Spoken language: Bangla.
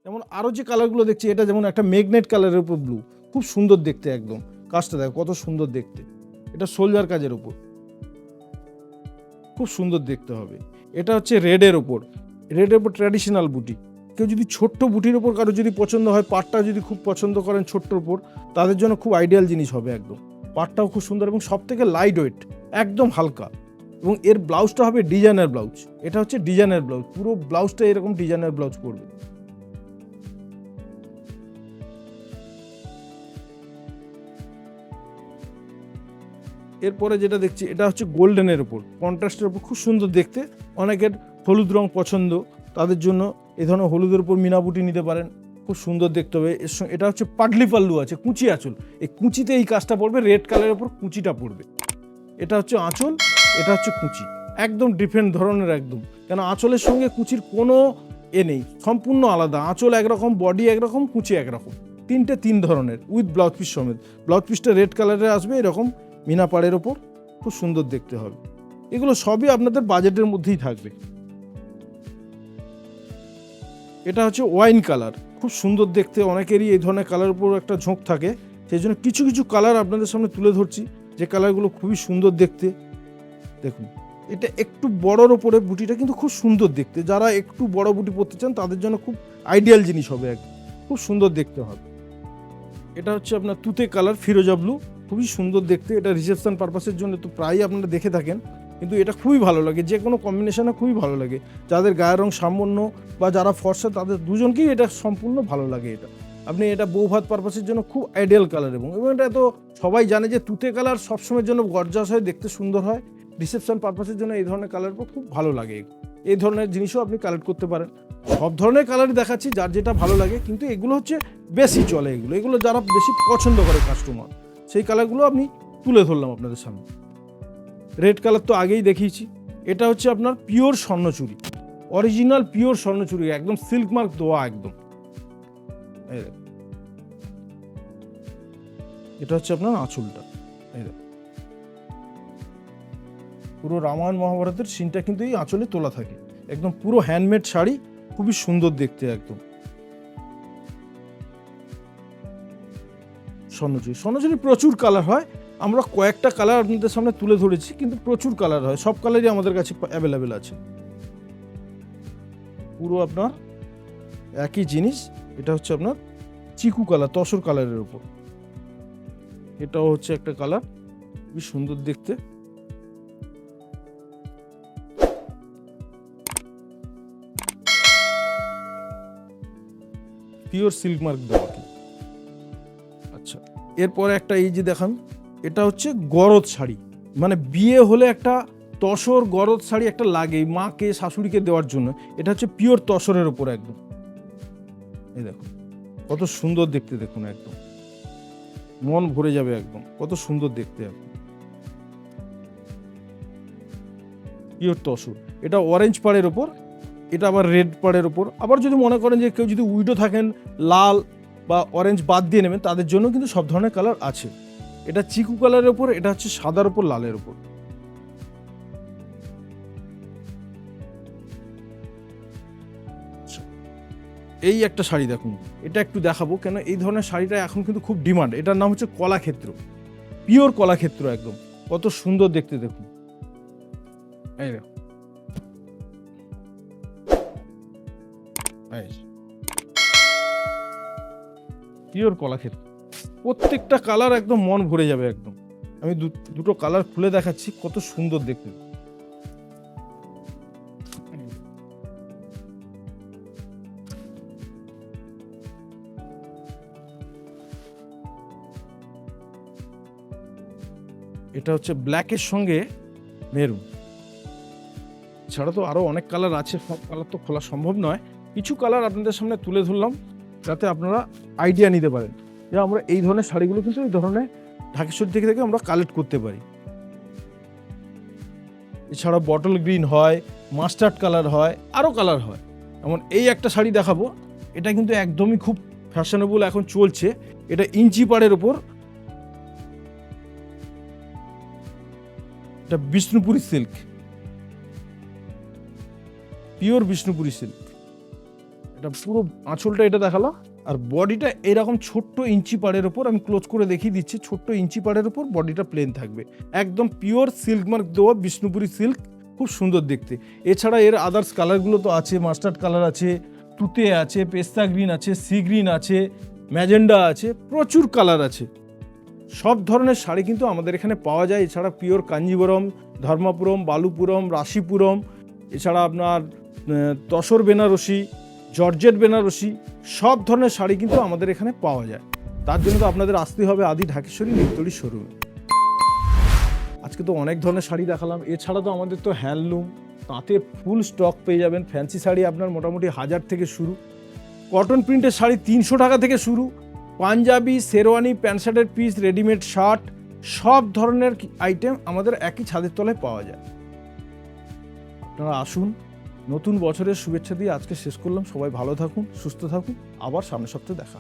যেমন আরও যে কালারগুলো দেখছি, এটা যেমন একটা ম্যাগনেট কালারের উপর ব্লু, খুব সুন্দর দেখতে একদম। কাজটা দেখো কত সুন্দর দেখতে, এটা সোলজার কাজের উপর, খুব সুন্দর দেখতে হবে। এটা হচ্ছে রেডের ওপর, রেডের ওপর ট্র্যাডিশনাল বুটি। কেউ যদি ছোট্ট বুটির ওপর কারো যদি পছন্দ হয়, পাটটা যদি খুব পছন্দ করেন ছোট্টর ওপর, তাদের জন্য খুব আইডিয়াল জিনিস হবে একদম। পাটটাও খুব সুন্দর এবং সব থেকে লাইট ওয়েট, একদম হালকা। এবং এর ব্লাউজটা হবে ডিজাইনার ব্লাউজ, এটা হচ্ছে ডিজাইনার ব্লাউজ, পুরো ব্লাউজটা এরকম ডিজাইনার ব্লাউজ পড়বে। এরপরে যেটা দেখছি, এটা হচ্ছে গোল্ডেনের ওপর, কন্ট্রাস্টের ওপর, খুব সুন্দর দেখতে। অনেকের হলুদ রং পছন্দ, তাদের জন্য এই ধরনের হলুদের উপর মিনাবুটি নিতে পারেন, খুব সুন্দর দেখতে হবে। এর সঙ্গে এটা হচ্ছে পাগলি পাল্লু আছে, কুচি আঁচল, এই কুচিতে এই কাজটা পড়বে, রেড কালারের ওপর কুচিটা পড়বে। এটা হচ্ছে আঁচল, এটা হচ্ছে কুচি, একদম ডিফারেন্ট ধরনের একদম। কেন আঁচলের সঙ্গে কুচির কোনো নেই, সম্পূর্ণ আলাদা। আঁচল একরকম, বডি একরকম, কুচি একরকম, তিন ধরনের উইথ ব্লাউজ পিস সমেত। ব্লাউজ পিসটা রেড কালারের আসবে, এরকম মিনা পাড়ের ওপর, খুব সুন্দর দেখতে হবে। এগুলো সবই আপনাদের বাজেটের মধ্যেই থাকবে। এটা হচ্ছে ওয়াইন কালার, খুব সুন্দর দেখতে। অনেকেরই এই ধরনের কালার উপর একটা ঝোঁক থাকে, সেই জন্য কিছু কিছু কালার আপনাদের সামনে তুলে ধরছি, যে কালারগুলো খুবই সুন্দর দেখতে। দেখুন, এটা একটু বড়োর ওপরে বুটিটা কিন্তু খুব সুন্দর দেখতে। যারা একটু বড় বুটি পরতে চান তাদের জন্য খুব আইডিয়াল জিনিস হবে, খুব সুন্দর দেখতে হবে। এটা হচ্ছে আপনার তুতে কালার, ফিরোজা ব্লু, খুবই সুন্দর দেখতে। এটা রিসেপশন পারপাসের জন্য তো প্রায়ই আপনারা দেখে থাকেন, কিন্তু এটা খুবই ভালো লাগে, যে কোনো কম্বিনেশনে খুবই ভালো লাগে। যাদের গায়ের রং সামান্য বা যারা ফর্সা, তাদের দুজনকেই এটা সম্পূর্ণ ভালো লাগে। এটা আপনি এটা বৌভাত পারপাসের জন্য খুব আইডিয়াল কালার। এবং এটা তো সবাই জানে যে তুতে কালার সবসময়ের জন্য গর্জাস হয়, দেখতে সুন্দর হয়। রিসেপশন পারপাসের জন্য এই ধরনের কালার খুব ভালো লাগে। এই ধরনের জিনিসও আপনি কালেক্ট করতে পারেন। সব ধরনের কালারই দেখাচ্ছি, যার যেটা ভালো লাগে, কিন্তু এগুলো হচ্ছে বেশি চলে, এগুলো যারা বেশি পছন্দ করে কাস্টমার, সেই কালারগুলো আমি তুলে ধরলাম আপনাদের সামনে। রেড কালার তো আগেই দেখিয়েছি। এটা হচ্ছে আপনার pure Swarnachari, original pure Swarnachari, একদম সিল্ক মার্ক দেওয়া একদম। এটা হচ্ছে আপনার আঁচলটা, পুরো রামায়ণ মহাভারতের সিনটা কিন্তু এই আঁচলে তোলা থাকে, একদম পুরো হ্যান্ডমেড শাড়ি, খুবই সুন্দর দেখতে একদম। স্বর্ণচুরি প্রচুর কালার হয়, আমরা কয়েকটা কালার আপনাদের সামনে তুলে ধরেছি, কিন্তু প্রচুর কালার হয়, সব কালারই আমাদের কাছে অ্যাভেলেবেল আছে। পুরো আপনার একই জিনিস। এটা হচ্ছে আপনার চিকু কালার, তসর কালারের উপর, এটাও হচ্ছে একটা কালার, খুবই সুন্দর দেখতে। পিওর সিল্ক মার্ক দেওয়া। আচ্ছা, এরপরে একটা এই যে দেখান, এটা হচ্ছে গরদ শাড়ি, মানে বিয়ে হলে একটা তসর গরদ শাড়ি একটা লাগে মাকে শাশুড়িকে দেওয়ার জন্য। এটা হচ্ছে পিওর তসরের উপর একদম। এই দেখুন কত সুন্দর দেখতে, দেখুন একদম মন ভরে যাবে একদম, কত সুন্দর দেখতে একদম। পিওর তসর, এটা অরেঞ্জ পাড়ের ওপর, এটা আবার রেড পাড়ের ওপর। আবার যদি মনে করেন যে কেউ যদি উইডো থাকেন, লাল বা অরেঞ্জ বাদ দিয়ে নেবেন, তাদের জন্য কিন্তু সব ধরনের কালার আছে। এটা চিকু কালারের ওপর, এটা হচ্ছে সাদার ওপর লালের ওপর। এই একটা শাড়ি দেখুন, এটা একটু দেখাবো কেন এই ধরনের শাড়িটা এখন কিন্তু খুব ডিমান্ড। এটার নাম হচ্ছে কলাক্ষেত্র, পিওর কলাক্ষেত্র একদম, কত সুন্দর দেখতে দেখুন। এই দেখুন, পিওর কলাক্ষেত্র, প্রত্যেকটা কালার একদম মন ভরে যাবে একদম। আমি দুটো কালার খুলে দেখাচ্ছি, কত সুন্দর দেখতে। এটা হচ্ছে ব্ল্যাকের সঙ্গে মেরুন, ছাড়া তো আরো অনেক কালার আছে, সব কালার তো খোলা সম্ভব নয়। কিছু কালার আপনাদের সামনে তুলে ধরলাম যাতে আপনারা আইডিয়া নিতে পারেন যে আমরা এই ধরনের শাড়িগুলো কিন্তু এই ধরনের ঢাকেশ্বরী থেকে আমরা কালেক্ট করতে পারি। এছাড়া বটল গ্রিন হয়, মাস্টার্ড কালার হয়, আরও কালার হয়। এমন এই একটা শাড়ি দেখাবো, এটা কিন্তু একদমই খুব ফ্যাশনেবল এখন চলছে। এটা ইঞ্চি পাড়ের ওপর, এটা Bishnupuri silk, pure Bishnupuri silk, এটা পুরো আঁচলটা এটা দেখালো, আর বডিটা এরকম ছোট্ট ইঞ্চি পাড়ের ওপর, আমি ক্লোজ করে দেখিয়ে দিচ্ছি, ছোট্ট ইঞ্চি পাড়ের ওপর বডিটা প্লেন থাকবে, একদম পিওর সিল্ক মার্ক দেওয়া বিষ্ণুপুরি সিল্ক, খুব সুন্দর দেখতে। এছাড়া এর আদার্স কালারগুলো তো আছে, মাস্টার্ড কালার আছে, তুতে আছে, পেস্তা গ্রিন আছে, সি গ্রিন আছে, ম্যাজেন্ডা আছে, প্রচুর কালার আছে। সব ধরনের শাড়ি কিন্তু আমাদের এখানে পাওয়া যায়। এছাড়া পিওর কাঞ্জিবরম, ধর্মাপুরম, বালুপুরম, রাশিপুরম, এছাড়া আপনার তসর বেনারসি, জর্জেট বেনারসি, সব ধরনের শাড়ি কিন্তু আমাদের এখানে পাওয়া যায়। তার জন্য তো আপনাদের আসতে হবে আদি ঢাকেশ্বরী নিত্যরি শোরুমে। আজকে তো অনেক ধরনের শাড়ি দেখালাম, এছাড়া তো আমাদের তো হ্যান্ডলুম, তাঁতে ফুল স্টক পেয়ে যাবেন। ফ্যান্সি শাড়ি আপনার মোটামুটি 1000 থেকে শুরু, কটন প্রিন্টের শাড়ি 300 টাকা থেকে শুরু, পাঞ্জাবি, শেরওয়ানি, প্যান্ট শার্টের পিস, রেডিমেড শার্ট, সব ধরনের আইটেম আমাদের একই ছাদের তলায় পাওয়া যায়। আপনারা আসুন। নতুন বছরের শুভেচ্ছা দিয়ে আজকে শেষ করলাম। সবাই ভালো থাকুন, সুস্থ থাকুন, আবার সামনের সপ্তাহে দেখা।